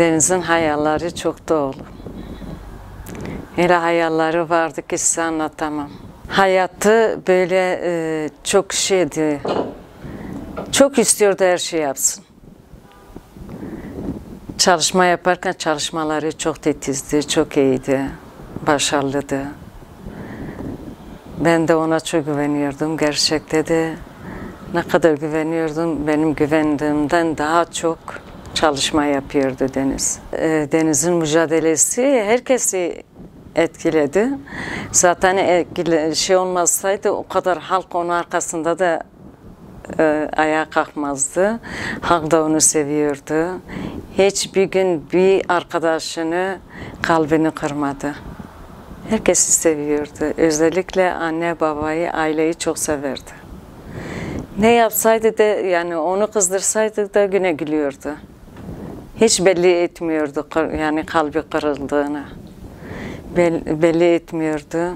Deniz'in hayalleri çok dolu. Öyle hayalleri vardı ki size anlatamam. Hayatı böyle çok şeydi. Çok istiyordu her şey yapsın. Çalışma yaparken çalışmaları çok titizdi, çok iyiydi, başarılıydı. Ben de ona çok güveniyordum. Gerçekte de ne kadar güveniyordum, benim güvendiğimden daha çok çalışma yapıyordu Deniz. Deniz'in mücadelesi herkesi etkiledi. Zaten şey olmasaydı o kadar halk onun arkasında da ayağa kalkmazdı. Halk da onu seviyordu. Hiçbir gün bir arkadaşını kalbini kırmadı. Herkesi seviyordu. Özellikle anne babayı, aileyi çok severdi. Ne yapsaydı da yani onu kızdırsaydı da güne gülüyordu. Hiç belli etmiyordu yani kalbi kırıldığını. Belli etmiyordu.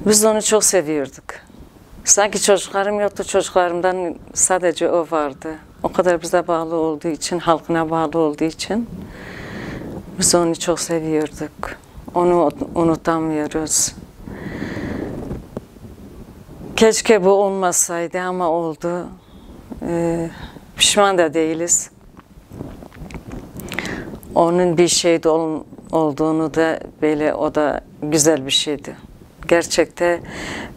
Biz onu çok seviyorduk. Sanki çocuklarım yoktu, çocuklarımdan sadece o vardı. O kadar bize bağlı olduğu için, halkına bağlı olduğu için biz onu çok seviyorduk. Onu unutamıyoruz. Keşke bu olmasaydı ama oldu. Pişman da değiliz. Onun bir şeyde olduğunu da böyle o da güzel bir şeydi. Gerçekte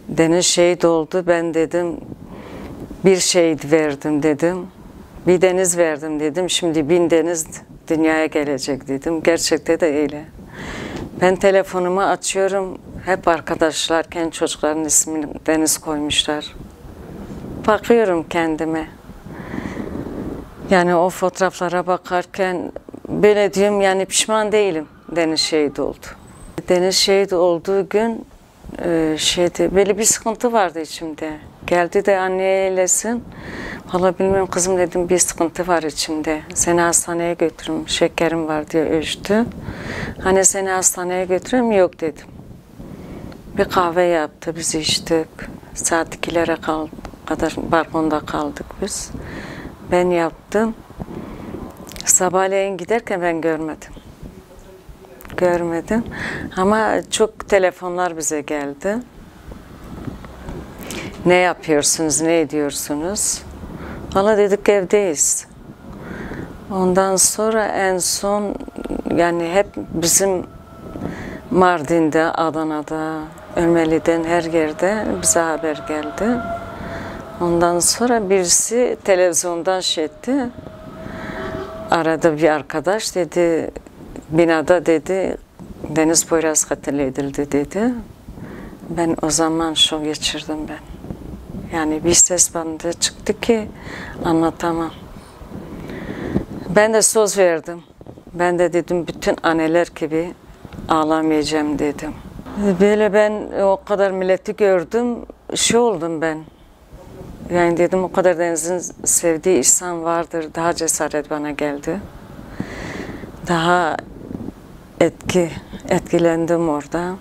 Deniz şehit oldu. Ben dedim bir şehit verdim dedim. Bir Deniz verdim dedim. Şimdi 1000 Deniz dünyaya gelecek dedim. Gerçekte de öyle. Ben telefonumu açıyorum. Hep arkadaşlarken çocukların ismini Deniz koymuşlar. Bakıyorum kendime. Yani o fotoğraflara bakarken böyle diyorum yani pişman değilim Deniz şehit oldu. Deniz şehit olduğu gün böyle bir sıkıntı vardı içimde. Geldi de anneylesin. Vallahi bilmiyorum kızım dedim bir sıkıntı var içimde. Seni hastaneye götürürüm. Şekerim var diye ölçtü. Hani seni hastaneye götürürüm yok dedim. Bir kahve yaptı biz içtik. Saat 2'lere kadar balkonda kaldık biz. Ben yaptım. Sabahleyin giderken ben görmedim. Görmedim. Ama çok telefonlar bize geldi. Ne yapıyorsunuz, ne ediyorsunuz? Valla dedik evdeyiz. Ondan sonra en son yani hep bizim Mardin'de, Adana'da, Ömeli'den her yerde bize haber geldi. Ondan sonra birisi televizyondan şey etti. Arada bir arkadaş dedi, binada dedi, Deniz Poyraz katledildi dedi. Ben o zaman şok geçirdim ben. Yani bir ses bana çıktı ki anlatamam. Ben de söz verdim. Ben de dedim bütün anneler gibi ağlamayacağım dedim. Böyle ben o kadar milleti gördüm, şey oldum ben. Yani dedim o kadar Deniz'in sevdiği insan vardır. Daha cesaret bana geldi. Daha etkilendim orada.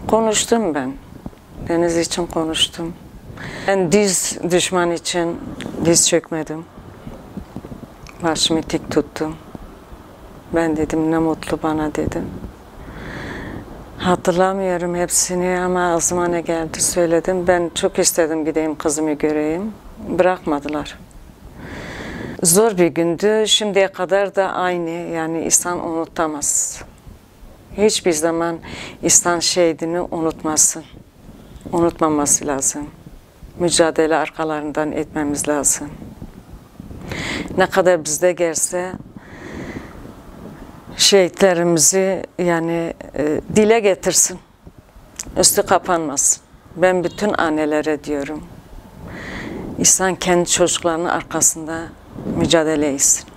Konuştum ben. Deniz için konuştum. Ben düşman için diz çökmedim. Başımı dik tuttum. Ben dedim ne mutlu bana dedim. Hatırlamıyorum hepsini ama ağzıma ne geldi söyledim. Ben çok istedim gideyim kızımı göreyim. Bırakmadılar. Zor bir gündü. Şimdiye kadar da aynı. Yani insan unutamaz. Hiçbir zaman insan şehidini unutmasın. Unutmaması lazım. Mücadele arkalarından etmemiz lazım. Ne kadar bizde gelse şehitlerimizi yani dile getirsin. Üstü kapanmasın. Ben bütün annelere diyorum. İnsan kendi çocuklarının arkasında mücadele etsin.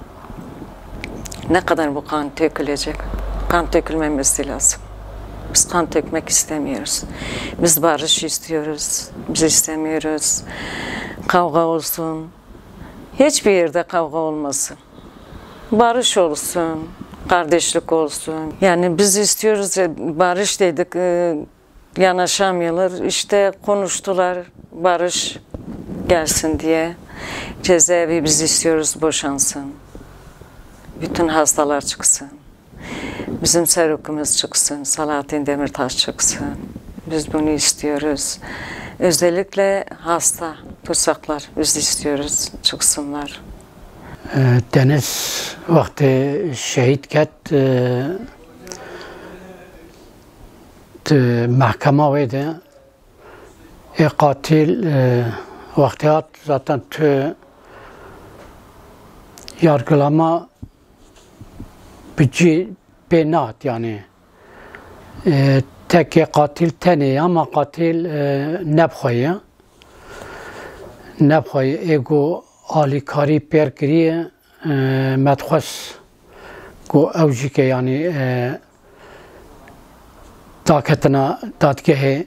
Ne kadar bu kan dökülecek? Kan dökülmemesi lazım. Biz kan dökmek istemiyoruz. Biz barış istiyoruz. Biz istemiyoruz. Kavga olsun. Hiçbir yerde kavga olmasın. Barış olsun. Kardeşlik olsun. Yani biz istiyoruz ya barış dedik. Yanaşamıyorlar. İşte konuştular. Barış gelsin diye. Cezaevi biz istiyoruz boşansın. bütün hastalar çıksın. Bizim Serok'umuz çıksın, Salahattin Demirtaş çıksın. Biz bunu istiyoruz. Özellikle hasta tutsaklar, biz istiyoruz çıksınlar. Deniz vakti şehit ket mahkeme veydi. Katil vaktiyat zaten yargılama bici benat yani tek katil teni ama katil nebxoye ego alikari perkiriye medxos go evjike yani taketine dadgehe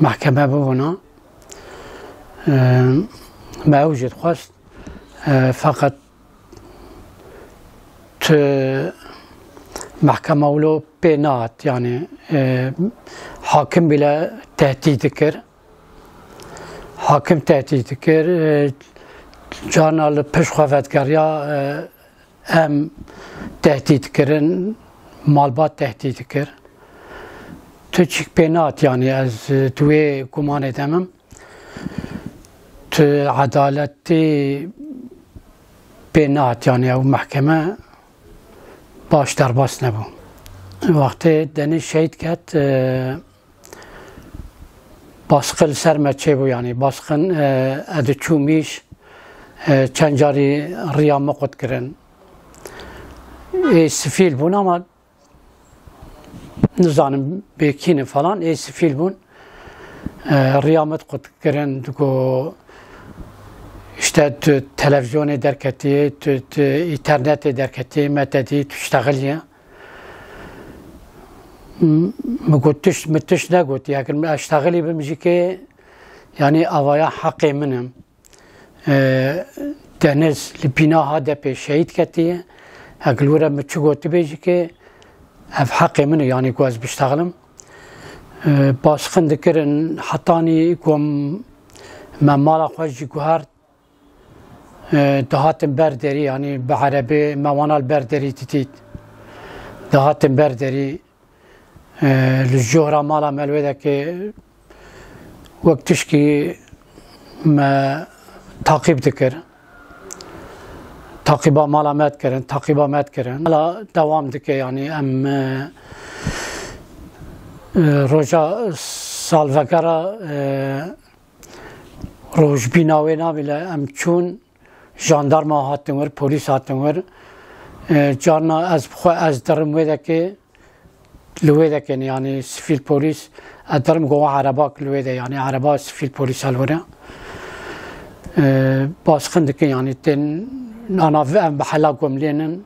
محکمه ببونا ما وجد خواست فقط تو محکمه ولو بینات يعني حاكم بلا تهديد كر حاكم تهديد كر جانا لپش خوفت کریا ام تهديد کرن مالبات تهديد كر تشيك بينات يعني از توي كمان تمام ت عدالتي بينات يعني او محكمة باش درباس نبو وقت دني شهيد كات باسقل سرمت چه بو يعني باسقن ادچو ميش چنجاري ريام قد کرن سفيل بون ama نزانم بكين فلان سفيل بون ريامت قد كرن دكو işte televizyonu derketi, interneti derketi, metedi tüştağılya. مقولتش متش نقول يعني اشتغلي بمجيكي يعني أوايا حقي منهم دنس البناء هذا بشهيد كتيه أقولورا متشقوت بيجيكي اف حقي منه يعني كواز بشتغلم باسخن ذكرن حطاني كوم ما مالا خواجي كوهار دهاتن بردري يعني بعربي ما وانا البردري تتيت دهاتن بردري للجهرة مالا ملويدا كي وقتش كي ما تعقيب ذكر تعقيبا مالا مات كرن تعقيبا مات كرن لا دوام دكي يعني ام روجا سالفكرا روج بيناوينا بلا ام چون جاندارما هاتن ور پولیس هاتن ور جانا از بخوا از درم ويدكي لويدكي يعني سفيل بوليس ادرم جو عرباك لويدا يعني عربا سفيل بوليس الورا باسخندك يعني تن أنا بحلا قملينن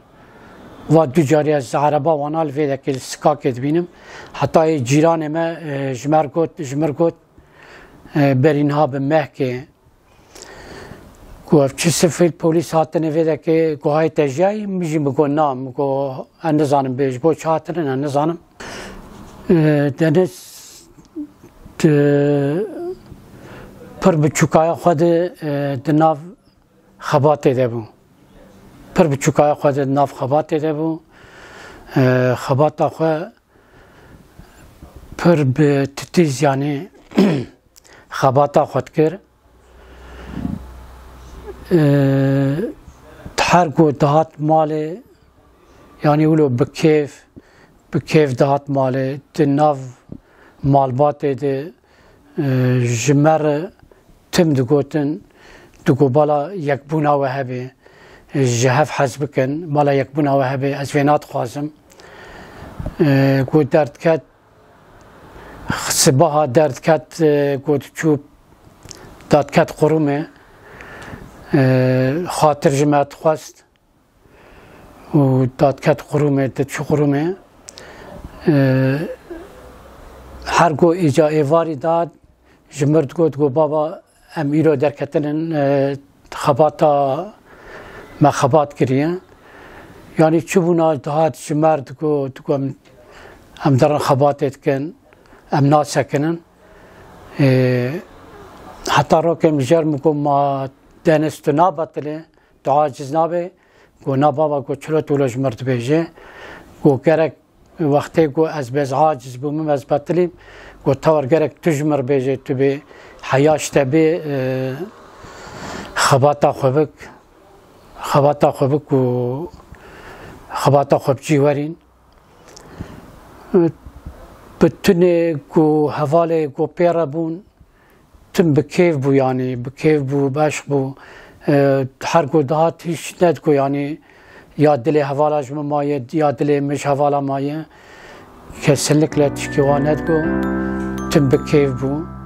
ودو جاري از عربا وانا الفيدا كي سكاك بينم حتى جيران ما جمرقوت برينها بمحكي قوف چه سفيل بوليس هاتن فيدا كي قوهاي تجاي مجي مقو نام مقو انزانم بيج بو چهاترن انزانم دنس پر بچوكايا خود دناف خباته دبو پر بچوكايا خود دناف خباته دبو خباتا خو پر بتتيز يعني خباتا خود كر تحرقو دهات مالي يعني ولو بكيف دهات مالي دناف مالباته دي جمر تم دقوتن دقو بالا يكبونا وهبي جهف حزبكن بالا يكبونا وهبي ازوينات خوازم قو درد كات صباها درد كات قو تشوب داد كات قرومه خاطر جماعت خواست و داد كات قرومه تشو قرومه هر گو ایجا ایواری داد جمرد گوت گو بابا ام ایرو درکتنن خباتا ما خبات کریه یعنی چوبونا دهات جمرد گوت گو ام درن خباتت کن ام ناسکنن حتی رو که مجرم کو ما دانست نابطله تعاجز نابه گو نبابا گو چلو طولش مرد بیجه گو گرک وقتی گو از بز عاجز بومم از بطلیم گو تور گرک تجمر بیجه تو به حیاش تبی خباتا خوبک و خباتا خوب جیورین بتونه گو حواله گو پیره بون تم بکیف بو یعنی بکیف بو باشق بو هر گو دهات هیچ ند گو یعنی یا دل حوالاش مایه یا دل مش حوالا مایه که سلک لتشکی وانت گو تم بکیف بو